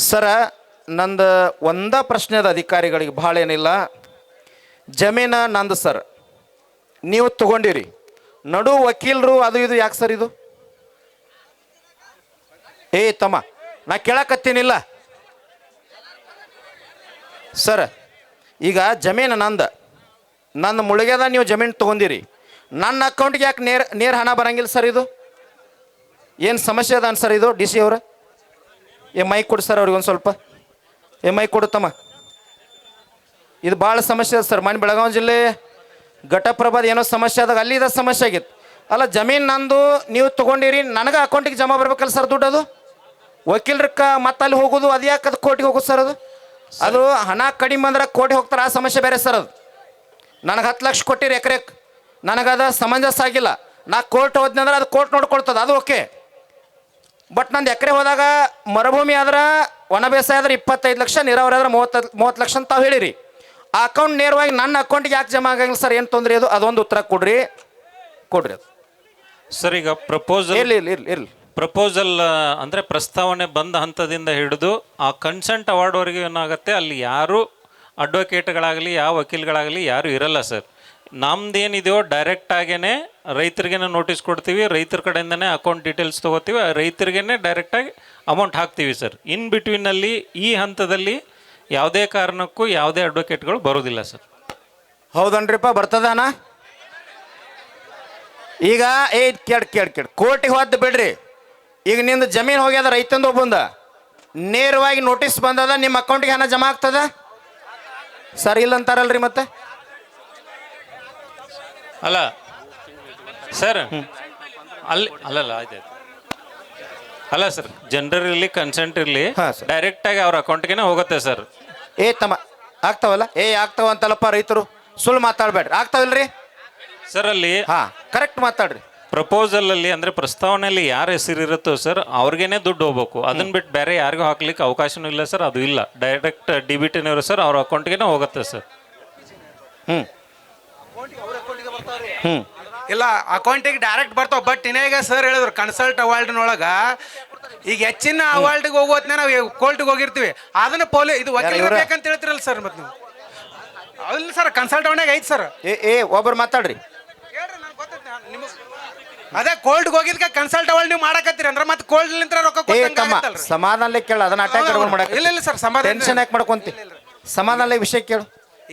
ಸರ, ನಂದು ಒಂದ ಪ್ರಶ್ನೆ ಅದ ಅಧಿಕಾರಿಗಳಿಗೆ, ಭಾಳ ಏನಿಲ್ಲ. ಜಮೀನ ನಂದು ಸರ್, ನೀವು ತಗೊಂಡಿರಿ, ನಡು ವಕೀಲರು ಅದು ಇದು ಯಾಕೆ ಸರ್ ಇದು? ಏ ತಮ್ಮ, ನಾ ಕೇಳಕತ್ತೀನಿಲ್ಲ ಸರ್. ಈಗ ಜಮೀನು ನನ್ನ ಮುಳುಗ್ಯದ, ನೀವು ಜಮೀನು ತೊಗೊಂಡಿರಿ, ನನ್ನ ಅಕೌಂಟ್ಗೆ ಯಾಕೆ ನೇರ ಹಣ ಬರಂಗಿಲ್ಲ ಸರ್? ಇದು ಏನು ಸಮಸ್ಯೆ ಅದ ಸರ್ ಇದು? ಡಿ ಸಿ ಅವ್ರ ಮೈಕ್ ಕೊಡು ಸರ್ ಅವ್ರಿಗೆ ಒಂದು ಸ್ವಲ್ಪ. ಮೈಕ್ ಕೊಡುತ್ತಮ್ಮ. ಇದು ಭಾಳ ಸಮಸ್ಯೆ ಅದ ಸರ್. ಮನೆ ಬೆಳಗಾವಿ ಜಿಲ್ಲೆ ಘಟಪ್ರಭಾದ ಏನೋ ಸಮಸ್ಯೆ ಆದಾಗ ಅಲ್ಲಿ ಇದು ಸಮಸ್ಯೆ ಆಗಿತ್ತು. ಅಲ್ಲ, ಜಮೀನು ನಂದು, ನೀವು ತೊಗೊಂಡಿರಿ, ನನಗೆ ಅಕೌಂಟಿಗೆ ಜಮಾ ಬರ್ಬೇಕಲ್ಲ ಸರ್ ದುಡ್ಡು? ಅದು ವಕೀಲರಕ್ಕ ಮತ್ತೆ ಅಲ್ಲಿ ಹೋಗೋದು, ಅದು ಯಾಕೆ ಅದು ಕೋರ್ಟಿಗೆ ಹೋಗೋದು ಸರ್? ಅದು ಹಣ ಕಡಿಮೆ ಅಂದ್ರೆ ಕೋರ್ಟಿಗೆ ಹೋಗ್ತಾರೆ, ಆ ಸಮಸ್ಯೆ ಬೇರೆ ಸರ್. ಅದು ನನಗೆ 10 ಲಕ್ಷ ಕೊಟ್ಟಿರಿ ಎಕರೆಕ್, ನನಗದು ಸಮಂಜಸ ಆಗಿಲ್ಲ, ನಾ ಕೋರ್ಟ್ ಹೋದ್ನಿ ಅಂದ್ರೆ ಅದು ಕೋರ್ಟ್ ನೋಡ್ಕೊಳ್ತದೆ, ಅದು ಓಕೆ. ಬಟ್ ನಂದು ಎಕರೆ ಹೋದಾಗ ಮರುಭೂಮಿ ಆದ್ರೆ, ಒಣ ಬೇಸಾಯ ಆದ್ರೆ 25 ಲಕ್ಷ, ನೀರಾವರಿ ಆದ್ರೆ 30 ಲಕ್ಷ ಅಂತ ತಾವು ಹೇಳಿರಿ. ಆ ಅಕೌಂಟ್ ನೇರವಾಗಿ ನನ್ನ ಅಕೌಂಟಿಗೆ ಯಾಕೆ ಜಮಾ ಆಗಂಗಿಲ್ಲ ಸರ್? ಏನು ತೊಂದರೆ? ಅದು ಅದೊಂದು ಉತ್ತರ ಕೊಡ್ರಿ ಅದು ಸರ್. ಈಗ ಪ್ರಪೋಸಲ್ ಅಂದರೆ ಪ್ರಸ್ತಾವನೆ ಬಂದ ಹಂತದಿಂದ ಹಿಡಿದು ಆ ಕನ್ಸೆಂಟ್ ಅವಾರ್ಡ್ವರೆಗೆ ಏನಾಗುತ್ತೆ, ಅಲ್ಲಿ ಯಾರು ಅಡ್ವೊಕೇಟ್ಗಳಾಗಲಿ ಯಾವ ವಕೀಲ್ಗಳಾಗಲಿ ಯಾರು ಇರಲ್ಲ ಸರ್. ನಮ್ದೇನಿದೆಯೋ ಡೈರೆಕ್ಟಾಗೇ ರೈತರಿಗೇ ನೋಟಿಸ್ ಕೊಡ್ತೀವಿ, ರೈತರ ಕಡೆಯಿಂದನೇ ಅಕೌಂಟ್ ಡೀಟೇಲ್ಸ್ ತೊಗೋತೀವಿ, ರೈತರಿಗೇ ಡೈರೆಕ್ಟಾಗಿ ಅಮೌಂಟ್ ಹಾಕ್ತೀವಿ ಸರ್. ಇನ್ ಬಿಟ್ವೀನಲ್ಲಿ ಈ ಹಂತದಲ್ಲಿ ಯಾವುದೇ ಕಾರಣಕ್ಕೂ ಯಾವುದೇ ಅಡ್ವೊಕೇಟ್ಗಳು ಬರೋದಿಲ್ಲ ಸರ್. ಹೌದನ್ರಿಪ್ಪ? ಬರ್ತದಾನ ಈಗ? ಕೇಳಿ ಕೋರ್ಟಿಗೆ ಹೋದ್ ಬಿಡ್ರಿ. ಈಗ ನಿಂದು ಜಮೀನು ಹೋಗ್ಯದ, ರೈತಂದು ಒಬ್ಬಂದ ನೇರವಾಗಿ ನೋಟಿಸ್ ಬಂದದ, ನಿಮ್ಮ ಅಕೌಂಟಿಗೆ ಹಣ ಜಮಾ ಆಗ್ತದ ಸರ್? ಇಲ್ಲ ಅಂತಾರಲ್ರಿ ಮತ್ತೆ? ಅಲ್ಲ ಸರ್, ಅಲ್ಲಲ್ಲ ಆಯ್ತಾಯ್ತು. ಅಲ್ಲ ಸರ್, ಜನರಲ್ ಇರಲಿ ಕನ್ಸೆಂಟ್ ಇರಲಿ, ಡೈರೆಕ್ಟಾಗಿ ಅವ್ರ ಅಕೌಂಟ್ಗೆ ಹೋಗುತ್ತೆ ಸರ್. ತಮ್ಮ ಆಗ್ತಾವಲ್ಲ? ಆಗ್ತಾವ ಅಂತಲ್ಲಪ್ಪ, ರೈತರು ಸುಳ್ಳು ಮಾತಾಡ್ಬೇಡ್ರಿ. ಆಗ್ತಾವಿಲ್ರಿ ಸರ್? ಅಲ್ಲಿ ಕರೆಕ್ಟ್ ಮಾತಾಡ್ರಿ. ಪ್ರಪೋಸಲ್ ಅಲ್ಲಿ ಅಂದ್ರೆ ಪ್ರಸ್ತಾವನೆಯಲ್ಲಿ ಯಾರ ಹೆಸರು ಇರುತ್ತೋ ಸರ್ ಅವ್ರಿಗೇನೆ ದುಡ್ಡು ಹೋಗ್ಬೇಕು. ಅದನ್ನ ಬಿಟ್ಟು ಬೇರೆ ಯಾರಿಗೂ ಹಾಕ್ಲಿಕ್ಕೆ ಅವಕಾಶನೂ ಇಲ್ಲ ಸರ್. ಅದು ಇಲ್ಲ, ಡೈರೆಕ್ಟ್ ಡಿಬಿಟಿನವರು ಸರ್ ಅವ್ರ ಅಕೌಂಟ್ಗೆ ಹೋಗುತ್ತೆ ಸರ್. ಇಲ್ಲ, ಅಕೌಂಟಿಗೆ ಡೈರೆಕ್ಟ್ ಬರ್ತಾವ. ಬಟ್ ಈಗ ಸರ್ ಹೇಳಿದ್ರು ಕನ್ಸಲ್ಟ್ ಅವಾರ್ಡ್ನೊಳಗೆ ಈಗ ಹೆಚ್ಚಿನ ಅವಾರ್ಡ್ಗೆ ಹೋಗೋತ್ನ ನಾವು ಕೋರ್ಟಿಗೆ ಹೋಗಿರ್ತೀವಿ, ಅದನ್ನ ಇದು ವಕೀಲರು ಬೇಕಂತ ಹೇಳ್ತಿರಲ್ಲ ಸರ್. ಮತ್ತೆ ನೀವು ಅಲ್ಲ ಸರ್, ಕನ್ಸಲ್ಟ್ ಅವಾರ್ಡ್ನಾಗ ಐತಿ ಸರ್. ಒಬ್ಬರು ಮಾತಾಡ್ರಿ. ಅದೇ ಕೋರ್ಟ್ಗೆ ಹೋಗಿದ್ಕೆ ಕನ್ಸಲ್ಟ್ ಅವಾರ್ಡ್ ನೀವು ಮಾಡಕತ್ತೀರಿ ಅಂದ್ರೆ ಮತ್ತೆ ಕೋರ್ಟ್ ನಿಂತ್ರ ರೊಕ್ಕ ಕೊಡ್ತಂಗ ಸಮಾಧಾನ ಕೇಳ. ಅದನ್ನ ಅಟ್ಯಾಕ್ ಮಾಡಕ ಇಲ್ಲ ಸರ್, ಸಮಾಧಾನ ಟೆನ್ಷನ್ ಯಾಕೆ ಮಾಡ್ಕೊಂತಿ? ಸಮಾಧಾನ ವಿಷಯ ಕೇಳು.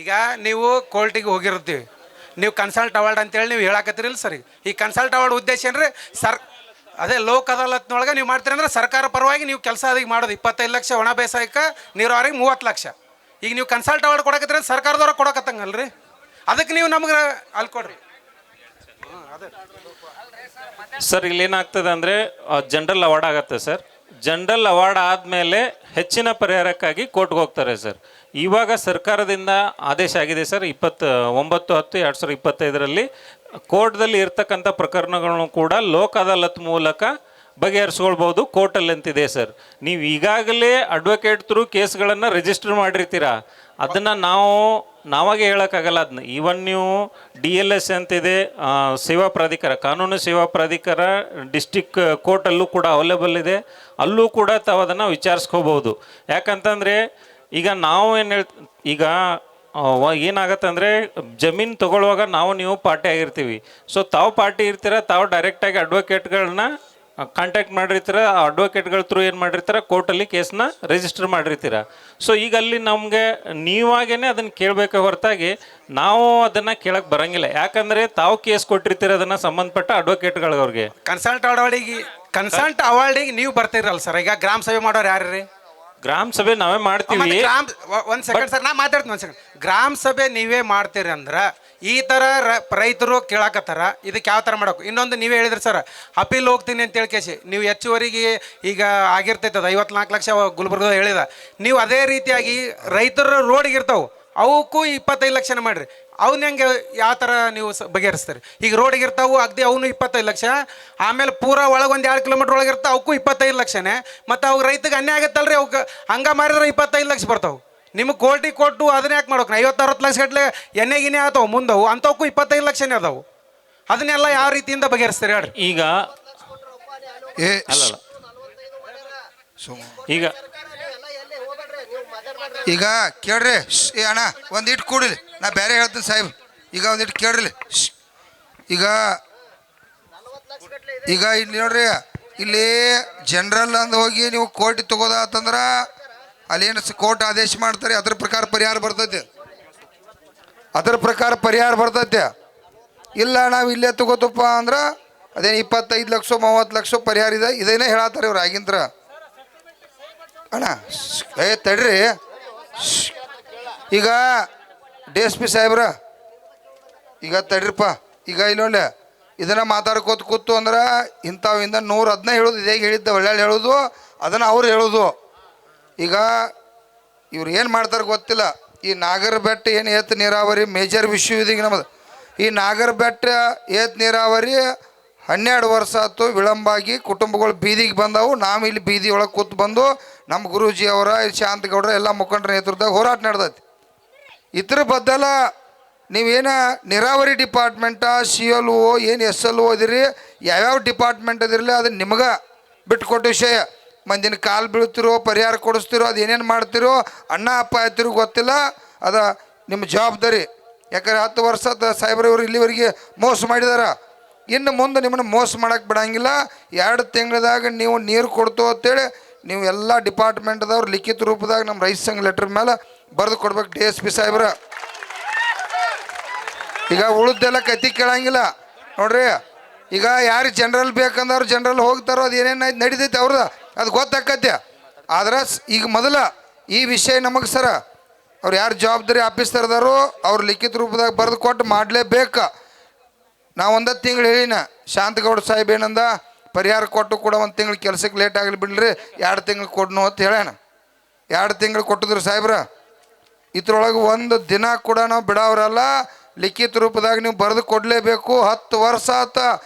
ಈಗ ನೀವು ಕೋರ್ಟಿಗೆ ಹೋಗಿರ್ತೀವಿ, ನೀವು ಕನ್ಸಲ್ಟ್ ಅವಾರ್ಡ್ ಅಂತೇಳಿ ನೀವು ಹೇಳಕತ್ತೀರಿಲ್ಲ ಸರ್. ಈ ಕನ್ಸಲ್ಟ್ ಅವಾರ್ಡ್ ಉದ್ದೇಶ ಏನ್ರಿ ಅದೇ ಲೋಕ್ ಅದಾಲತ್ನೊಳಗೆ ನೀವು ಮಾಡ್ತೀರಿ ಅಂದ್ರೆ ಸರ್ಕಾರ ಪರವಾಗಿ ನೀವು ಕೆಲಸ ಅದಕ್ಕೆ ಮಾಡೋದು. 25 ಲಕ್ಷ ಒಣ ಬೇಸಾಯಕ್ಕೆ, ನೀರಾವರಿಗೆ 30 ಲಕ್ಷ. ಈಗ ನೀವು ಕನ್ಸಲ್ಟ್ ಅವಾರ್ಡ್ ಕೊಡಕತ್ತೀರಿ ಅಂದ್ರೆ ಸರ್ಕಾರದವ್ರ ಕೊಡಕತ್ತಂಗಲ್ರಿ, ಅದಕ್ಕೆ ನೀವು ನಮ್ಗೆ ಅಲ್ಲಿ ಕೊಡ್ರಿ ಸರ್. ಇಲ್ಲೇನಾಗ್ತದೆ ಅಂದರೆ ಜನರಲ್ ಅವಾರ್ಡ್ ಆಗತ್ತೆ ಸರ್. ಜನರಲ್ ಅವಾರ್ಡ್ ಆದಮೇಲೆ ಹೆಚ್ಚಿನ ಪರಿಹಾರಕ್ಕಾಗಿ ಕೋರ್ಟ್ಗೆ ಹೋಗ್ತಾರೆ ಸರ್. ಇವಾಗ ಸರ್ಕಾರದಿಂದ ಆದೇಶ ಆಗಿದೆ ಸರ್, 29/10/2025 ಕೋರ್ಟ್ದಲ್ಲಿ ಇರ್ತಕ್ಕಂಥ ಪ್ರಕರಣಗಳನ್ನು ಕೂಡ ಲೋಕ್ ಅದಾಲತ್ ಮೂಲಕ ಬಗೆಹರಿಸ್ಕೊಳ್ಬೋದು ಕೋರ್ಟಲ್ಲಿ ಅಂತಿದೆ ಸರ್. ನೀವು ಈಗಾಗಲೇ ಅಡ್ವೊಕೇಟ್ ಥ್ರೂ ಕೇಸ್ಗಳನ್ನು ರಿಜಿಸ್ಟರ್ ಮಾಡಿರ್ತೀರ, ಅದನ್ನು ನಾವಾಗೆ ಹೇಳೋಕ್ಕಾಗಲ್ಲ. ಅದನ್ನ ಈವನ್ ನೀವು DLS ಅಂತಿದೆ, ಸೇವಾ ಪ್ರಾಧಿಕಾರ, ಕಾನೂನು ಸೇವಾ ಪ್ರಾಧಿಕಾರ ಡಿಸ್ಟಿಕ್ ಕೋರ್ಟಲ್ಲೂ ಕೂಡ ಅವೈಲೇಬಲ್ ಇದೆ, ಅಲ್ಲೂ ಕೂಡ ತಾವು ಅದನ್ನು ವಿಚಾರಿಸ್ಕೋಬೋದು. ಯಾಕಂತಂದರೆ ಈಗ ನಾವು ಈಗ ಏನಾಗತ್ತೆ ಅಂದರೆ ಜಮೀನು ತೊಗೊಳ್ಳುವಾಗ ನೀವು ಪಾರ್ಟಿ ಆಗಿರ್ತೀವಿ. ಸೊ ತಾವು ಪಾರ್ಟಿ ಇರ್ತೀರ, ತಾವು ಡೈರೆಕ್ಟಾಗಿ ಅಡ್ವೊಕೇಟ್ಗಳನ್ನ ಕಾಂಟ್ಯಾಕ್ಟ್ ಮಾಡಿರ್ತೀರ, ಆ ಅಡ್ವೊಕೇಟ್ಗಳ ಥ್ರೂ ಏನು ಮಾಡಿರ್ತೀರ, ಕೋರ್ಟಲ್ಲಿ ಕೇಸನ್ನ ರಿಜಿಸ್ಟರ್ ಮಾಡಿರ್ತೀರ. ಸೊ ಈಗ ಅಲ್ಲಿ ನಮಗೆ ನೀವಾಗೇ ಅದನ್ನು ಕೇಳಬೇಕೆ ಹೊರತಾಗಿ ನಾವು ಅದನ್ನು ಕೇಳಕ್ಕೆ ಬರೋಂಗಿಲ್ಲ. ಯಾಕಂದರೆ ತಾವು ಕೇಸ್ ಕೊಟ್ಟಿರ್ತೀರ ಅದನ್ನು ಸಂಬಂಧಪಟ್ಟ ಅಡ್ವೊಕೇಟ್ಗಳವ್ರಿಗೆ. ಕನ್ಸಲ್ಟ್ ಅವಾರ್ಡಿಗೆ ನೀವು ಬರ್ತೀರಲ್ಲ ಸರ್. ಈಗ ಗ್ರಾಮ ಸಭೆ ಮಾಡೋರು ಯಾರು ರೀ? ಗ್ರಾಮ ಸಭೆ ನಾವೇ ಮಾಡ್ತೀವಿ. ಒಂದು ಸೆಕೆಂಡ್ ಸರ್, ನಾ ಮಾತಾಡ್ತೀನಿ ಒಂದು ಸೆಕೆಂಡ್. ಗ್ರಾಮ ಸಭೆ ನೀವೇ ಮಾಡ್ತೀರಿ ಅಂದ್ರೆ ಈ ಥರ ರೈತರು ಕೇಳಕತ್ತಾರ, ಇದಕ್ಕೆ ಯಾವ ಥರ ಮಾಡೋಕು? ಇನ್ನೊಂದು ನೀವೇ ಹೇಳಿದ್ರಿ ಸರ್, ಅಪೀಲ್ ಹೋಗ್ತೀನಿ ಅಂತ ಕೇಸಿ ನೀವು ಹೆಚ್ಚುವರಿಗೆ ಈಗ ಆಗಿರ್ತೈತೆ ಅದು 54 ಲಕ್ಷ ಗುಲ್ಬರ್ಗ ಹೇಳಿದ. ನೀವು ಅದೇ ರೀತಿಯಾಗಿ ರೈತರು ರೋಡ್ಗೆ ಇರ್ತಾವೆ, ಅವಕ್ಕೂ 25 ಲಕ್ಷನ ಮಾಡಿರಿ. ಅವನ್ನ ಹೆಂಗೆ ಯಾವ ಥರ ನೀವು ಬಗೆಹರಿಸ್ತಾರೆ? ಈಗ ರೋಡಿಗೆ ಇರ್ತಾವೆ ಅಗದಿ ಅವನು 25 ಲಕ್ಷ, ಆಮೇಲೆ ಪೂರಾ ಒಳಗೆ ಒಂದು 2 ಕಿಲೋಮೀಟ್ರ್ ಒಳಗೆ ಇರ್ತಾವೆ, ಅವಕ್ಕೂ 25 ಲಕ್ಷನೇ. ಮತ್ತು ಅವು ರೈತಗೆ ಅನ್ಯಾಯ ಆಗತ್ತಲ್ರಿ, ಅವಕ್ಕೆ ಹಂಗೆ ಮಾರಿದ್ರೆ 25 ಲಕ್ಷ ಬರ್ತಾವೆ. ನಿಮಗೆ ಕೋರ್ಟಿಗೆ ಕೊಟ್ಟು ಅದನ್ನ ಯಾಕೆ ಮಾಡೋಕೆ? 50-60 ಲಕ್ಷ ಗಟ್ಟಲೆ ಎಣ್ಣೆಗಿನೇ ಆತಾವೆ ಮುಂದವು, ಅಂಥವಕ್ಕೂ 25 ಲಕ್ಷನೇ ಅದಾವು. ಅದನ್ನೆಲ್ಲ ಯಾವ ರೀತಿಯಿಂದ ಬಗೆಹರಿಸ್ತಾರೆ ಹೇಳ್ರಿ? ಈಗ ಅಲ್ಲಲ್ಲ, ಈಗ ಈಗ ಕೇಳ್ರಿ ಏ ಅಣ್ಣ ಒಂದಿಟ್ಟು ಕೂಡಲಿ ನಾ ಬೇರೆ ಹೇಳ್ತೀನಿ ಸಾಹೇಬ್ ಈಗ ಒಂದಿಟ್ಟು ಕೇಳ್ರಿ ಈಗ ಈಗ ಇಲ್ಲಿ ನೋಡ್ರಿ ಇಲ್ಲಿ ಜನರಲ್ ಅಂದ್ ಹೋಗಿ ನೀವು ಕೋರ್ಟ್ ತಗೋದಾತಂದ್ರೆ ಅಲ್ಲೇನು ಕೋರ್ಟ್ ಆದೇಶ ಮಾಡ್ತಾರೆ ಅದ್ರ ಪ್ರಕಾರ ಪರಿಹಾರ ಬರ್ತೈತೆ ಇಲ್ಲ ನಾವು ಇಲ್ಲೇ ತಗೋತಪ್ಪ ಅಂದ್ರೆ ಅದೇನು 25 ಲಕ್ಷ 30 ಲಕ್ಷ ಪರಿಹಾರ ಇದೆ ಇದೇನೇ ಹೇಳತ್ತಾರೆ ಇವ್ರು ಆಗಿಂತ್ರ ಅಣ್ಣ ತಡ್ರಿ ಈಗ DSP ಸಾಹೇಬ್ರ ಈಗ ತಡ್ರಿಪ್ಪ ಈಗ ಇಲ್ಲೊಳ್ಳೆ ಇದನ್ನು ಮಾತಾಡ್ಕೋತ ಕೂತು ಅಂದ್ರೆ ಇಂಥವಿಂದ 110 ಹೇಳೋದು ಇದೇ ಹೇಳಿದ್ದ ಒಳ್ಳೆ ಹೇಳೋದು ಅದನ್ನು ಅವ್ರು ಹೇಳೋದು ಈಗ ಇವ್ರು ಏನು ಮಾಡ್ತಾರೆ ಗೊತ್ತಿಲ್ಲ ಈ ನಾಗರ ಬೆಟ್ಟ ಏನು ಏತ್ ನೀರಾವರಿ ಮೇಜರ್ ವಿಷಯ ಇದೀಗ ನಮ್ಮದು ಈ ನಾಗರ ಬೆಟ್ಟ ಏತ್ ನೀರಾವರಿ 12 ವರ್ಷ ಆಯ್ತು ವಿಳಂಬಾಗಿ ಕುಟುಂಬಗಳು ಬೀದಿಗೆ ಬಂದವು ನಾವು ಇಲ್ಲಿ ಬೀದಿ ಒಳಗೆ ಕೂತು ಬಂದು ನಮ್ಮ ಗುರೂಜಿ ಅವರ ಶಾಂತಗೌಡರ ಎಲ್ಲ ಮುಖಂಡರ ನೇತೃತ್ವದಾಗ ಹೋರಾಟ ನಡೆದೈತಿ ಇದ್ರ ಬದ್ದಲ ನೀವೇನು ನೀರಾವರಿ ಡಿಪಾರ್ಟ್ಮೆಂಟಾ CLO ಏನು SLO ಅದಿರಿ ಯಾವ್ಯಾವ ಡಿಪಾರ್ಟ್ಮೆಂಟ್ ಅದಿರಲಿ ಅದನ್ನು ನಿಮಗೆ ಬಿಟ್ಕೊಟ್ಟು ವಿಷಯ ಮಂದಿನ ಕಾಲು ಬೀಳ್ತಿರೋ ಪರಿಹಾರ ಕೊಡಿಸ್ತಿರೋ ಅದು ಏನೇನು ಮಾಡ್ತಿರೋ ಅಣ್ಣ ಅಪ್ಪ ಆಯ್ತಿರೋ ಗೊತ್ತಿಲ್ಲ ಅದು ನಿಮ್ಮ ಜವಾಬ್ದಾರಿ ಯಾಕಂದ್ರೆ 10 ವರ್ಷದ ಸಾಹೇಬ್ರವರು ಇಲ್ಲಿವರೆಗೆ ಮೋಸ ಮಾಡಿದಾರ ಇನ್ನು ಮುಂದೆ ನಿಮ್ಮನ್ನು ಮೋಸ ಮಾಡೋಕ್ಕೆ ಬಿಡಂಗಿಲ್ಲ 2 ತಿಂಗಳದಾಗ ನೀವು ನೀರು ಕೊಡ್ತು ಅಂತೇಳಿ ನೀವು ಎಲ್ಲ ಡಿಪಾರ್ಟ್ಮೆಂಟ್ದವ್ರು ಲಿಖಿತ ರೂಪದಾಗ ನಮ್ಮ ರೈತ ಸಂಘ ಲೆಟ್ರ್ ಮೇಲೆ ಬರೆದು ಕೊಡ್ಬೇಕು DSP ಸಾಹೇಬ್ರ ಈಗ ಉಳಿದೆಲ್ಲ ಕತಿ ಕೇಳಂಗಿಲ್ಲ ನೋಡ್ರಿ ಈಗ ಯಾರು ಜನರಲ್ ಬೇಕಂದವ್ರು ಜನರಲ್ ಹೋಗ್ತಾರೋ ಅದು ಏನೇನು ನಡೀತೈತೆ ಅವ್ರದ್ದು ಅದು ಗೊತ್ತಾಕತ್ತೆ ಆದ್ರೆ ಈಗ ಮೊದಲ ಈ ವಿಷಯ ನಮಗೆ ಸರ ಅವ್ರು ಯಾರು ಜವಾಬ್ದಾರಿ ಆಫೀಸರ್ದಾರೋ ಅವ್ರು ಲಿಖಿತ ರೂಪದಾಗ ಬರೆದು ಕೊಟ್ಟು ಮಾಡಲೇಬೇಕು ನಾವು 1 ತಿಂಗಳು ಹೇಳಿನ ಶಾಂತಗೌಡ ಸಾಹೇಬ್ ಏನಂದ ಪರಿಹಾರ ಕೊಟ್ಟು ಕೂಡ 1 ತಿಂಗಳು ಕೆಲಸಕ್ಕೆ ಲೇಟ್ ಆಗಲಿ ಬಿಡ್ರಿ 2 ತಿಂಗಳು ಕೊಡ್ನು ಅಂತ ಹೇಳ್ಯಾನ 2 ತಿಂಗಳು ಕೊಟ್ಟಿದ್ರು ಸಾಹೇಬ್ರ ಇದ್ರೊಳಗೆ 1 ದಿನ ಕೂಡ ನಾವು ಬಿಡೋರಲ್ಲ ಲಿಖಿತ ರೂಪದಾಗ ನೀವು ಬರೆದು ಕೊಡಲೇಬೇಕು 10 ವರ್ಷ ಆತ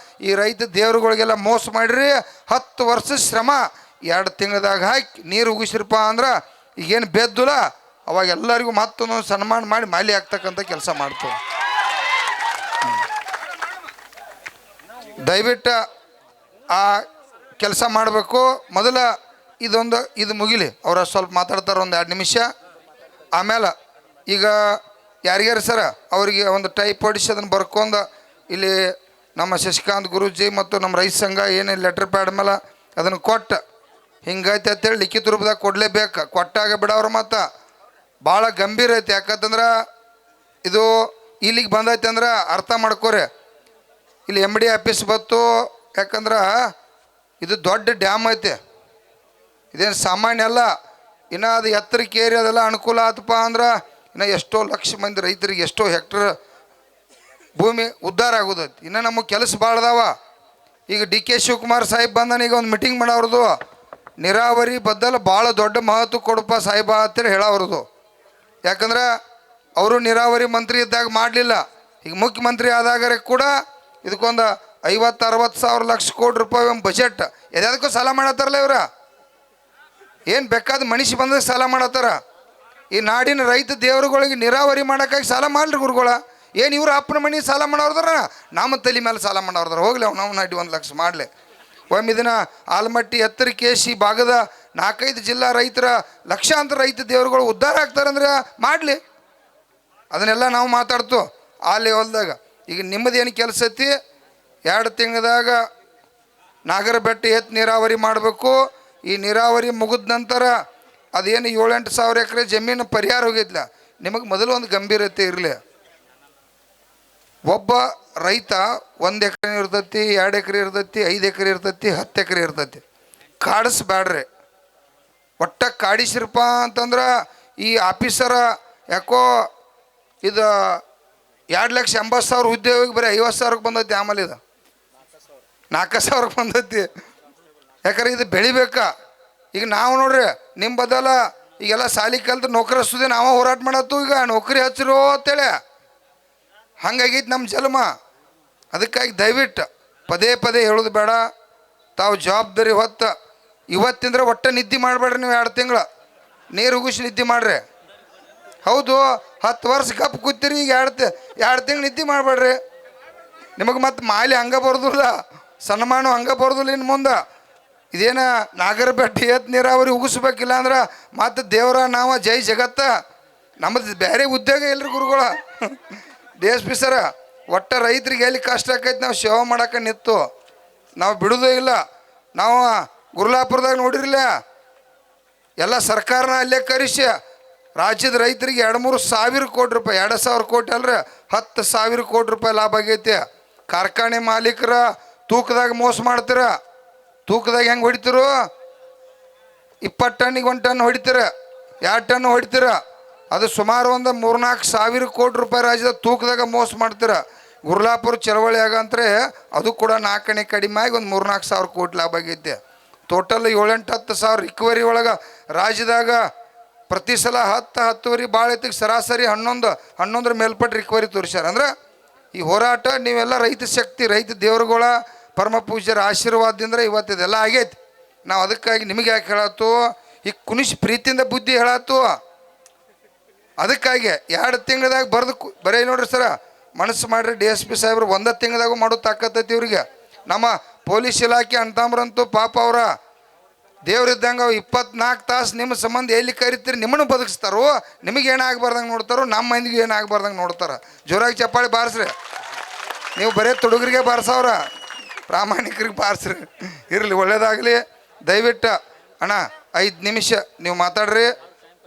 ಈ ರೈತ ದೇವ್ರುಗಳಿಗೆಲ್ಲ ಮೋಸ ಮಾಡಿರಿ 10 ವರ್ಷ ಶ್ರಮ 2 ತಿಂಗಳದಾಗ ಹಾಕಿ ನೀರು ಉಗಿಸ್ರಪ್ಪ ಅಂದ್ರೆ ಈಗೇನು ಬೆದ್ದುಲ್ಲ ಅವಾಗ ಎಲ್ಲರಿಗೂ ಮತ್ತೊಂದು ಸನ್ಮಾನ ಮಾಡಿ ಮಾಲಿ ಆಗ್ತಕ್ಕಂಥ ಕೆಲಸ ಮಾಡ್ತೇವೆ ದಯವಿಟ್ಟು ಆ ಕೆಲಸ ಮಾಡಬೇಕು ಮೊದಲ ಇದು ಮುಗಿಲಿ ಅವರ ಸ್ವಲ್ಪ ಮಾತಾಡ್ತಾರೆ 1-2 ನಿಮಿಷ ಆಮೇಲೆ ಈಗ ಯಾರಿಗಾರು ಸರ ಅವರಿಗೆ ಒಂದು ಟೈಪ್ ಹೊಡಿಸಿ ಅದನ್ನು ಬರ್ಕೊಂಡು ಇಲ್ಲಿ ನಮ್ಮ ಶಶಿಕಾಂತ್ ಗುರೂಜಿ ಮತ್ತು ನಮ್ಮ ರೈತ ಸಂಘ ಏನೇ ಲೆಟ್ರ್ ಪ್ಯಾಡ್ ಮೇಲೆ ಅದನ್ನು ಕೊಟ್ಟು ಹಿಂಗೈತೆ ಅಂತೇಳಿ ಲಿಖಿತ ರೂಪದಾಗ ಕೊಡಲೇಬೇಕು ಕೊಟ್ಟಾಗ ಬಿಡೋರು ಮತ್ತು ಭಾಳ ಗಂಭೀರ ಐತೆ ಯಾಕಂತಂದ್ರೆ ಇದು ಇಲ್ಲಿಗೆ ಬಂದೈತೆ ಅಂದ್ರೆ ಅರ್ಥ ಮಾಡ್ಕೋರಿ ಇಲ್ಲಿ MD ಆಫೀಸ್ ಬತ್ತು ಯಾಕಂದ್ರೆ ಇದು ದೊಡ್ಡ ಡ್ಯಾಮ್ ಐತೆ ಇದೇನು ಸಾಮಾನ್ಯ ಅಲ್ಲ ಇನ್ನು ಅದು ಎತ್ತರಕ್ಕೆ ಏರಿ ಅದೆಲ್ಲ ಅನುಕೂಲ ಆತಪ್ಪ ಅಂದ್ರೆ ಇನ್ನು ಎಷ್ಟೋ ಲಕ್ಷ ಮಂದಿ ರೈತರಿಗೆ ಎಷ್ಟೋ ಹೆಕ್ಟರ್ ಭೂಮಿ ಉದ್ಧಾರ ಆಗೋದೈತಿ ಇನ್ನು ನಮಗೆ ಕೆಲಸ ಭಾಳ ಅದಾವ ಈಗ DK ಶಿವಕುಮಾರ್ ಸಾಹೇಬ್ ಬಂದಾನ ಈಗ ಒಂದು ಮೀಟಿಂಗ್ ಮಾಡೋರದು ನೀರಾವರಿ ಬದ್ದಲು ಭಾಳ ದೊಡ್ಡ ಮಹತ್ವ ಕೊಡಪ್ಪ ಸಾಹೇಬ ಅಂತೇಳಿ ಹೇಳೋರದು ಯಾಕಂದ್ರೆ ಅವರು ನೀರಾವರಿ ಮಂತ್ರಿ ಇದ್ದಾಗ ಮಾಡಲಿಲ್ಲ ಈಗ ಮುಖ್ಯಮಂತ್ರಿ ಆದಾಗರೆ ಕೂಡ ಇದಕ್ಕೊಂದು 50-60 ಸಾವಿರ ಲಕ್ಷ ಕೋಟಿ ರೂಪಾಯಿ ಒಂದು ಬಜೆಟ್ ಎದಕ್ಕೂ ಸಾಲ ಮಾಡತ್ತಾರಲ್ಲ ಇವ್ರ ಏನು ಬೇಕಾದ ಮನುಷ್ಯ ಬಂದಾಗ ಸಾಲ ಮಾಡತ್ತಾರ ಈ ನಾಡಿನ ರೈತ ದೇವರುಗಳಿಗೆ ನೀರಾವರಿ ಮಾಡೋಕ್ಕಾಗಿ ಸಾಲ ಮಾಡ್ರಿ ಗುರುಗಳ ಏನು ಇವ್ರು ಅಪ್ಪನ ಮನೆ ಸಾಲ ಮಾಡೋರ್ದಾರ ನಮ್ಮ ತಲೆ ಮೇಲೆ ಸಾಲ ಮಾಡೋರ್ದಾರ ಹೋಗ್ಲಿ ನಾವು ನಾಡಿ 1 ಲಕ್ಷ ಮಾಡಲಿ ಒಮ್ಮೆ ಇದನ್ನು ಆಲಮಟ್ಟಿ ಎತ್ತರಕೇಶಿ ಭಾಗದ 4-5 ಜಿಲ್ಲಾ ರೈತರ ಲಕ್ಷಾಂತರ ರೈತ ದೇವರುಗಳು ಉದ್ಧಾರ ಆಗ್ತಾರಂದ್ರೆ ಮಾಡಲಿ ಅದನ್ನೆಲ್ಲ ನಾವು ಮಾತಾಡ್ತು ಆ ಲೆವೆಲ್ದಾಗ ಈಗ ನಿಮ್ಮದೇನು ಕೆಲಸ ಐತಿ 2 ತಿಂಗಳದಾಗ ನಾಗರ ಬೆಟ್ಟ ಏತ್ ನೀರಾವರಿ ಮಾಡಬೇಕು ಈ ನೀರಾವರಿ ಮುಗಿದ ನಂತರ ಅದೇನು 7-8 ಸಾವಿರ ಎಕರೆ ಜಮೀನು ಪರಿಹಾರ ಹೋಗಿದ್ಲ ನಿಮಗೆ ಮೊದಲು ಒಂದು ಗಂಭೀರತೆ ಇರಲಿ ಒಬ್ಬ ರೈತ 1 ಎಕರೆ ಇರ್ತೈತಿ 2 ಎಕರೆ ಇರ್ತೈತಿ 5 ಎಕರೆ ಇರ್ತೈತಿ 10 ಎಕರೆ ಇರ್ತೈತಿ ಕಾಡಿಸ್ಬ್ಯಾಡ್ರಿ ಒಟ್ಟ ಕಾಡಿಸ್ರಪ್ಪ ಅಂತಂದ್ರೆ ಈ ಆಫೀಸರ ಯಾಕೋ ಇದು 2,80,000 ಉದ್ಯೋಗಿಗೆ ಬರೀ 50,000ಕ್ಕೆ ಬಂದೈತಿ ಆಮೇಲೆ ಇದು 4,000ಕ್ಕೆ ಬಂದೈತಿ ಯಾಕಂದ್ರೆ ಇದು ಬೆಳಿಬೇಕಾ ಈಗ ನಾವು ನೋಡ್ರಿ ನಿಮ್ಮ ಬದಲ ಈಗೆಲ್ಲ ಸಾಲಿ ಕಲ್ತು ನೌಕರಸ್ತದೆ ನಾವು ಹೋರಾಟ ಮಾಡತ್ತು ಈಗ ನೌಕರಿ ಹಚ್ಚಿರೋ ಅಂತೇಳಿ ಹಂಗಾಗೈತಿ ನಮ್ಮ ಜನ್ಮ ಅದಕ್ಕಾಗಿ ದಯವಿಟ್ಟು ಪದೇ ಹೇಳೋದು ಬೇಡ ತಾವು ಜವಾಬ್ದಾರಿ ಹೊತ್ತು ಇವತ್ತಿಂದ್ರೆ ಒಟ್ಟು ನಿದ್ದೆ ಮಾಡಬೇಡ್ರಿ ನೀವು 2 ತಿಂಗಳು ನೀರು ಉಗಿಸಿ ನಿದ್ದೆ ಮಾಡ್ರಿ ಹೌದು 10 ವರ್ಷ ಕಪ್ಪು ಕೂತೀರಿ ಈಗ 2 ತಿಂಗಳು ನಿದ್ದೆ ಮಾಡಬೇಡ್ರಿ ನಿಮಗೆ ಮತ್ತೆ ಮಾಲಿ ಹಂಗೆ ಬರೋದಿಲ್ಲ ಸನ್ಮಾನ ಹಂಗೆ ಬರೋದಿಲ್ಲ ಇನ್ನು ಮುಂದೆ ಇದೇನ ನಾಗರಬೆಟ್ಟ ಏತ್ ನೀರಾವರಿ ಉಗಿಸ್ಬೇಕಿಲ್ಲ ಅಂದ್ರೆ ಮತ್ತು ದೇವರ ನಾವು ಜೈ ಜಗತ್ತ ನಮ್ಮದು ಬೇರೆ ಉದ್ಯೋಗ ಇಲ್ರಿ ಗುರುಗಳ DSP ಸರ ಒಟ್ಟ ರೈತರಿಗೆ ಎಲ್ಲಿ ಕಷ್ಟ ಆಕೈತಿ ನಾವು ಸೇವೆ ಮಾಡಕ್ಕೆ ನಿಂತು ನಾವು ಬಿಡೋದೇ ಇಲ್ಲ. ನಾವು ಗುರ್ಲಾಪುರದಾಗ ನೋಡಿರಲಿಲ್ಲ, ಎಲ್ಲ ಸರ್ಕಾರನ ಅಲ್ಲೇ ಕರೆಸಿ ರಾಜ್ಯದ ರೈತರಿಗೆ 2-3 ಸಾವಿರ ಕೋಟಿ ರೂಪಾಯಿ, 2,000 ಕೋಟಿ ಅಲ್ರಿ 10,000 ಕೋಟಿ ರೂಪಾಯಿ ಲಾಭ ಆಗೈತಿ. ಕಾರ್ಖಾನೆ ಮಾಲೀಕರ ತೂಕದಾಗ ಮೋಸ ಮಾಡ್ತೀರ. ತೂಕದಾಗ ಹೆಂಗೆ ಹೊಡಿತೀರು? 20 ಟನ್ನಿಗೆ 1 ಟನ್ ಹೊಡಿತೀರ, 2 ಟನ್ ಹೊಡಿತೀರ. ಅದು ಸುಮಾರು ಒಂದು 3-4 ಸಾವಿರ ಕೋಟಿ ರೂಪಾಯಿ ರಾಜ್ಯದ ತೂಕದಾಗ ಮೋಸ ಮಾಡ್ತೀರ. ಗುರ್ಲಾಪುರ ಚಳವಳಿಯಾಗ ಅಂದ್ರೆ ಅದು ಕೂಡ 4 ಅಣೆ ಕಡಿಮೆ ಆಗಿ ಒಂದು 3-4 ಸಾವಿರ ಕೋಟಿ ಲಾಭ ಆಗೈತೆ. ಟೋಟಲ್ 7-8-10 ಸಾವಿರ ರಿಕವರಿ ಒಳಗೆ ರಾಜ್ಯದಾಗ ಪ್ರತಿ ಸಲ 10-10ವರೆ ಭಾಳ ಐತಿಗೆ ಸರಾಸರಿ 11 ಮೇಲ್ಪಟ್ಟು ರಿಕವರಿ ತೋರಿಸ್ಯಾರ. ಅಂದ್ರೆ ಈ ಹೋರಾಟ ನೀವೆಲ್ಲ ರೈತ ಶಕ್ತಿ, ರೈತ ದೇವ್ರುಗಳ ಪರಮ ಪೂಜ್ಯರ ಆಶೀರ್ವಾದದಿಂದ ಇವತ್ತು ಇದೆಲ್ಲ ಆಗೈತಿ. ನಾವು ಅದಕ್ಕಾಗಿ ನಿಮಗೆ ಯಾಕೆ ಹೇಳತ್ತು, ಈ ಕುಣಿಸಿ ಪ್ರೀತಿಯಿಂದ ಬುದ್ಧಿ ಹೇಳತ್ತು. ಅದಕ್ಕಾಗಿ 2 ತಿಂಗಳದಾಗ ಬರೀ ನೋಡ್ರಿ ಸರ, ಮನಸ್ಸು ಮಾಡ್ರಿ DSP ಸಾಹೇಬ್ರು 1 ತಿಂಗಳದಾಗೂ ಮಾಡೋ ತಾಕತ್ತೈತಿ ಇವ್ರಿಗೆ. ನಮ್ಮ ಪೊಲೀಸ್ ಇಲಾಖೆ ಅಂತಂಬ್ರಂತೂ ಪಾಪ ಅವರ ದೇವ್ರಿದ್ದಂಗೆ 24 ತಾಸು ನಿಮ್ಮ ಸಂಬಂಧ ಎಲ್ಲಿ ಕರಿತೀರಿ ನಿಮ್ಮನ್ನು ಬದುಕಿಸ್ತಾರೋ, ನಿಮಗೆ ಏನಾಗಬಾರ್ದಂಗೆ ನೋಡ್ತಾರೋ, ನಮ್ಮ ಮಂದಿಗೆ ಏನಾಗಬಾರ್ದಂಗೆ ನೋಡ್ತಾರೆ. ಜೋರಾಗಿ ಚಪ್ಪಾಳಿ ಬಾರಿಸ್ರಿ. ನೀವು ಬರೀ ತುಡುಗರಿಗೆ ಬಾರಿಸವ್ರ, ಪ್ರಾಮಾಣಿಕರಿಗೆ ಬಾರಿಸ್ರಿ. ಇರಲಿ, ಒಳ್ಳೇದಾಗಲಿ. ದಯವಿಟ್ಟು ಅಣ್ಣ 5 ನಿಮಿಷ ನೀವು ಮಾತಾಡ್ರಿ.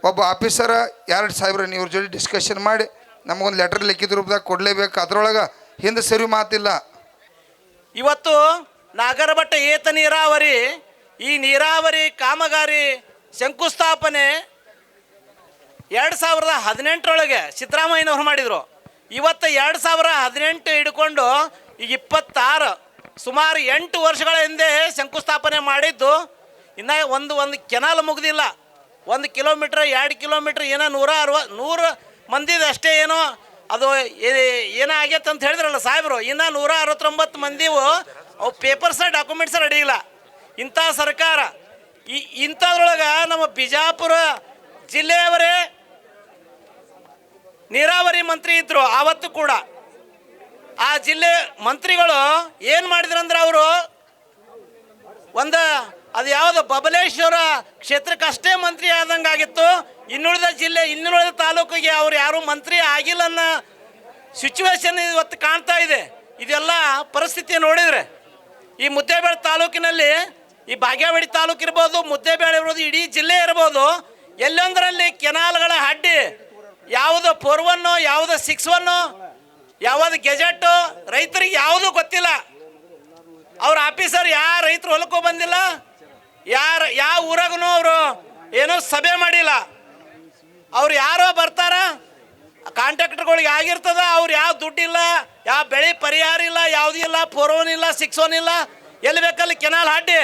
ಒಬ್ಬ ಆಫೀಸರ 2 ಸಾವಿರ ನೀವು ಜೊತೆ ಡಿಸ್ಕಷನ್ ಮಾಡಿ ನಮಗೊಂದು ಲೆಟರ್ ಲಿಖಿತ ರೂಪದಾಗ ಕೊಡಲೇಬೇಕು. ಅದರೊಳಗೆ ಹಿಂದೆ ಸರಿ ಮಾತಿಲ್ಲ. ಇವತ್ತು ನಾಗರಬೆಟ್ಟ ಏತ ನೀರಾವರಿ, ಈ ನೀರಾವರಿ ಕಾಮಗಾರಿ ಶಂಕುಸ್ಥಾಪನೆ 2018 ಸಿದ್ದರಾಮಯ್ಯನವ್ರು ಮಾಡಿದರು. ಇವತ್ತು 2018 ಹಿಡ್ಕೊಂಡು ಈಗ 26, ಸುಮಾರು 8 ವರ್ಷಗಳ ಹಿಂದೆ ಶಂಕುಸ್ಥಾಪನೆ ಮಾಡಿದ್ದು. ಇನ್ನು ಒಂದು ಕೆನಾಲ್ ಮುಗ್ದಿಲ್ಲ. 1 ಕಿಲೋಮೀಟ್ರ್ 2 ಕಿಲೋಮೀಟ್ರ್ ಏನೋ 100 ಮಂದಿದು ಅಷ್ಟೇ ಏನೋ ಅದು ಏನೋ ಆಗೈತೆ ಅಂತ ಹೇಳಿದ್ರಲ್ಲ ಸಾಹೇಬರು. ಇನ್ನು 169 ಮಂದಿವು ಅವು ಪೇಪರ್ಸ ಡಾಕ್ಯುಮೆಂಟ್ಸ್ ರೆಡಿ ಇಲ್ಲ. ಇಂಥ ಸರ್ಕಾರ ಇಂಥದ್ರೊಳಗೆ ನಮ್ಮ ಬಿಜಾಪುರ ಜಿಲ್ಲೆಯವರೇ ನೀರಾವರಿ ಮಂತ್ರಿ ಇದ್ದರು ಆವತ್ತು ಕೂಡ. ಆ ಜಿಲ್ಲೆ ಮಂತ್ರಿಗಳು ಏನು ಮಾಡಿದ್ರಂದ್ರೆ ಅವರು ಅದು ಯಾವುದು ಬಬಲೇಶ್ವರ ಕ್ಷೇತ್ರಕ್ಕಷ್ಟೇ ಮಂತ್ರಿ ಆದಂಗೆ ಆಗಿತ್ತು. ಇನ್ನುಳಿದ ತಾಲೂಕಿಗೆ ಅವ್ರು ಯಾರೂ ಮಂತ್ರಿ ಆಗಿಲ್ಲ ಅನ್ನೋ ಸಿಚುವೇಶನ್ ಇವತ್ತು ಕಾಣ್ತಾ ಇದೆ. ಇದೆಲ್ಲ ಪರಿಸ್ಥಿತಿ ನೋಡಿದರೆ ಈ ಮುದ್ದೇಬೇಳೆ ತಾಲೂಕಿನಲ್ಲಿ, ಈ ಬಾಗೇವಾಡಿ ತಾಲೂಕು ಇರ್ಬೋದು, ಮುದ್ದೇಬೇಳೆ ಇರ್ಬೋದು, ಇಡೀ ಜಿಲ್ಲೆ ಇರ್ಬೋದು, ಎಲ್ಲೊಂದರಲ್ಲಿ ಕೆನಾಲ್ಗಳ ಅಡ್ಡಿ, ಯಾವುದು 4-1 ಯಾವುದು 6-1 ಯಾವುದು ಗೆಜೆಟ್ಟು ರೈತರಿಗೆ ಯಾವುದೂ ಗೊತ್ತಿಲ್ಲ. ಅವ್ರ ಆಫೀಸರ್ ರೈತರು ಹೊಲಕ್ಕೂ ಬಂದಿಲ್ಲ, ಯಾವ ಊರಾಗೂ ಅವರು ಏನೋ ಸಭೆ ಮಾಡಿಲ್ಲ. ಅವ್ರು ಯಾರೋ ಬರ್ತಾರ, ಕಾಂಟ್ರಾಕ್ಟರ್ಗಳಿಗೆ ಆಗಿರ್ತದ, ಅವ್ರು ಯಾವ ದುಡ್ಡಿಲ್ಲ, ಯಾವ ಬೆಳೆ ಪರಿಹಾರ ಇಲ್ಲ, ಯಾವುದೂ ಇಲ್ಲ, 4-1 ಇಲ್ಲ, 6-1 ಇಲ್ಲ, ಎಲ್ಲಿ ಬೇಕಲ್ಲಿ ಕೆನಾಲ್ ಅಡ್ಡಿ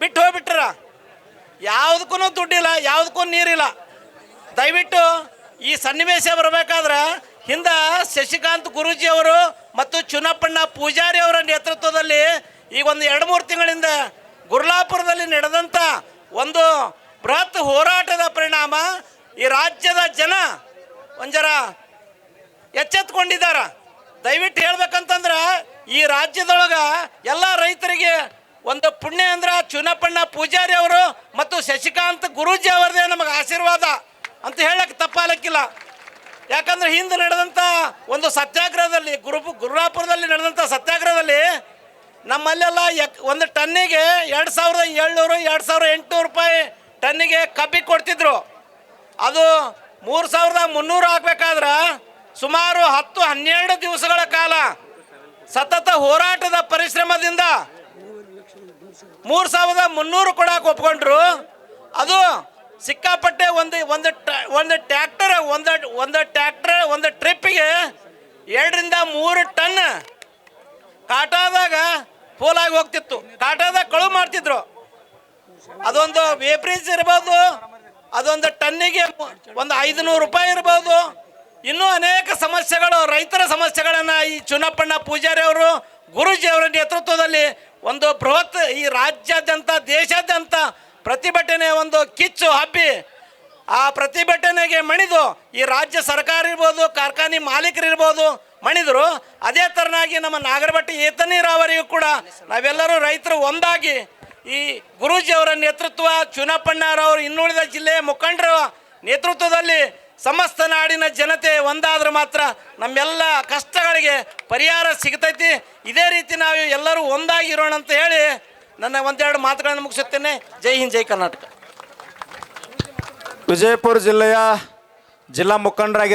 ಬಿಟ್ಟು ಹೋಗ್ಬಿಟ್ರ. ಯಾವುದಕ್ಕೂ ದುಡ್ಡಿಲ್ಲ, ಯಾವುದಕ್ಕೂ ನೀರಿಲ್ಲ. ದಯವಿಟ್ಟು ಈ ಸನ್ನಿವೇಶ ಬರಬೇಕಾದ್ರೆ ಹಿಂದೆ ಶಶಿಕಾಂತ್ ಗುರೂಜಿ ಅವರು ಮತ್ತು ಚುನಪ್ಪಣ್ಣ ಪೂಜಾರಿ ಅವರ ನೇತೃತ್ವದಲ್ಲಿ ಈಗ ಒಂದು 2-3 ತಿಂಗಳಿಂದ ಗುರ್ಲಾಪುರದಲ್ಲಿ ನಡೆದಂಥ ಒಂದು ಬೃಹತ್ ಹೋರಾಟದ ಪರಿಣಾಮ ಈ ರಾಜ್ಯದ ಜನ ಒಂಜರ ಎಚ್ಚೆತ್ಕೊಂಡಿದ್ದಾರೆ. ದಯವಿಟ್ಟು ಹೇಳ್ಬೇಕಂತಂದ್ರೆ ಈ ರಾಜ್ಯದೊಳಗೆ ಎಲ್ಲ ರೈತರಿಗೆ ಒಂದು ಪುಣ್ಯ ಅಂದ್ರೆ ಚುನಪ್ಪಣ್ಣ ಪೂಜಾರಿ ಅವರು ಮತ್ತು ಶಶಿಕಾಂತ್ ಗುರೂಜಿ ಅವರದೇ ನಮಗೆ ಆಶೀರ್ವಾದ ಅಂತ ಹೇಳಕ್ಕೆ ತಪ್ಪಾಲಕ್ಕಿಲ್ಲ. ಯಾಕಂದ್ರೆ ಹಿಂದೆ ನಡೆದಂಥ ಒಂದು ಸತ್ಯಾಗ್ರಹದಲ್ಲಿ ಗುರ್ಲಾಪುರದಲ್ಲಿ ನಡೆದಂಥ ಸತ್ಯಾಗ್ರಹದಲ್ಲಿ ನಮ್ಮಲ್ಲೆಲ್ಲ ಒಂದು ಟನ್ನಿಗೆ 2,700 2,800 ರೂಪಾಯಿ ಟನ್ನಿಗೆ ಕಬ್ಬಿಗೆ ಕೊಡ್ತಿದ್ರು. ಅದು 3,300 ಆಗಬೇಕಾದ್ರೆ ಸುಮಾರು 10-12 ದಿವಸಗಳ ಕಾಲ ಸತತ ಹೋರಾಟದ ಪರಿಶ್ರಮದಿಂದ 3,300 ಕೊಡಕ್ಕೆ ಒಪ್ಕೊಂಡ್ರು. ಅದು ಸಿಕ್ಕಾಪಟ್ಟೆ ಒಂದು ಟ್ರ್ಯಾಕ್ಟರ್ ಒಂದು ಟ್ರಿಪ್ಪಿಗೆ 2-3 ಟನ್ ಕಾಟಾದಾಗ ಫೋಲಾಗಿ ಹೋಗ್ತಿತ್ತು. ಕಾಟಾದಾಗ ಕಳುವು ಮಾಡ್ತಿದ್ರು. ಅದೊಂದು ವೇಬ್ರಿಜ್ ಇರ್ಬೋದು, ಅದೊಂದು ಟನ್ನಿಗೆ ಒಂದು 500 ರೂಪಾಯಿ ಇರ್ಬೋದು. ಇನ್ನೂ ಅನೇಕ ಸಮಸ್ಯೆಗಳು, ರೈತರ ಸಮಸ್ಯೆಗಳನ್ನು ಈ ಚುನಪ್ಪಣ್ಣ ಪೂಜಾರಿ ಅವರು ಗುರೂಜಿ ಅವರ ನೇತೃತ್ವದಲ್ಲಿ ಒಂದು ಬೃಹತ್ ಈ ರಾಜ್ಯಾದ್ಯಂತ ದೇಶಾದ್ಯಂತ ಪ್ರತಿಭಟನೆ ಒಂದು ಕಿಚ್ಚು ಹಬ್ಬಿ ಆ ಪ್ರತಿಭಟನೆಗೆ ಮಣಿದು ಈ ರಾಜ್ಯ ಸರ್ಕಾರ ಇರ್ಬೋದು, ಕಾರ್ಖಾನೆ ಮಾಲೀಕರಿರ್ಬೋದು ಮಣಿದರು. ಅದೇ ಥರನಾಗಿ ನಮ್ಮ ನಾಗರಬೆಟ್ಟ ಏತ ನೀರಾವರಿಯು ಕೂಡ ನಾವೆಲ್ಲರೂ ರೈತರು ಒಂದಾಗಿ ಈ ಗುರೂಜಿಯವರ ನೇತೃತ್ವ, ಚುನಪ್ಪಣ್ಣರವರು, ಇನ್ನುಳಿದ ಜಿಲ್ಲೆಯ ಮುಖಂಡರ ನೇತೃತ್ವದಲ್ಲಿ ಸಮಸ್ತ ನಾಡಿನ ಜನತೆ ಒಂದಾದ್ರೆ ಮಾತ್ರ ನಮ್ಮೆಲ್ಲ ಕಷ್ಟಗಳಿಗೆ ಪರಿಹಾರ ಸಿಗ್ತೈತಿ. ಇದೇ ರೀತಿ ನಾವು ಎಲ್ಲರೂ ಒಂದಾಗಿರೋಣ ಅಂತ ಹೇಳಿ ನನ್ನ ಒಂದೆರಡು ಮಾತುಗಳನ್ನು ಮುಗಿಸುತ್ತೇನೆ. ಜೈ ಹಿಂದ್, ಜೈ ಕರ್ನಾಟಕ. ವಿಜಯಪುರ ಜಿಲ್ಲೆಯ ಜಿಲ್ಲಾ ಮುಖಂಡರಾಗಿ